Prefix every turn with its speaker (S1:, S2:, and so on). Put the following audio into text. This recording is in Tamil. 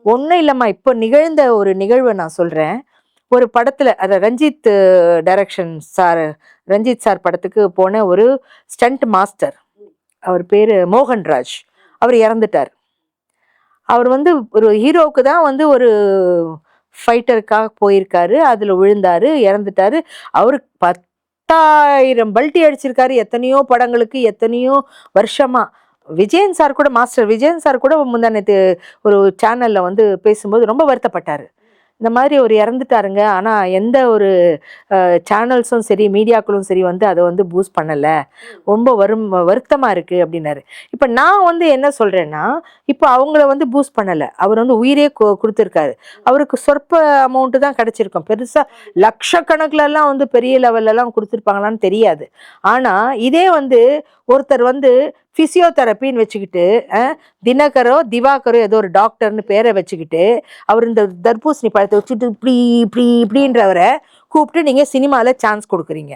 S1: ஒன்றும் இல்லைம்மா, இப்போ நிகழ்ந்த ஒரு நிகழ்வை நான் சொல்கிறேன். ஒரு படத்தில் அதை Ranjith direction sir, Ranjith sir படத்துக்கு போன ஒரு ஸ்டண்ட் மாஸ்டர், அவர் பேர் மோகன்ராஜ். அவர் இறந்துட்டார். அவர் வந்து ஒரு ஹீரோவுக்கு தான் வந்து ஒரு ஃபைட்டருக்காக போயிருக்காரு, அதில் விழுந்தாரு, இறந்துட்டாரு. அவரு 10,000 பல்ட்டி அடிச்சிருக்காரு, எத்தனையோ படங்களுக்கு, எத்தனையோ வருஷமா. விஜயன் சார் கூட, மாஸ்டர் விஜயன் சார் கூட முந்தா நேற்று ஒரு சேனல்ல வந்து பேசும்போது ரொம்ப வருத்தப்பட்டாரு. இந்த மாதிரி ஒரு இறந்துட்டாருங்க, ஆனால் எந்த ஒரு சேனல்ஸும் சரி, மீடியாக்களும் சரி வந்து அதை வந்து பூஸ்ட் பண்ணலை, ரொம்ப வருத்தமாக இருக்குது அப்படின்னாரு. இப்போ நான் வந்து என்ன சொல்கிறேன்னா, இப்போ அவங்கள வந்து பூஸ்ட் பண்ணலை, அவர் வந்து உயிரே கொடுத்துருக்காரு. அவருக்கு சொற்ப அமௌண்ட்டு தான் கிடச்சிருக்கும், பெருசாக லட்சக்கணக்கிலலாம் வந்து பெரிய லெவல்லலாம் கொடுத்துருப்பாங்களான்னு தெரியாது. ஆனால் இதே வந்து ஒருத்தர் வந்து ஃபிசியோதெரப்பின்னு வச்சுக்கிட்டு, திவாகரோ ஏதோ ஒரு டாக்டர்னு பேரை வச்சுக்கிட்டு, அவர் இந்த தர்பூசணி பழத்தை வச்சுட்டு இப்படின்றவரை கூப்பிட்டு நீங்கள் சினிமாவில் சான்ஸ் கொடுக்குறீங்க.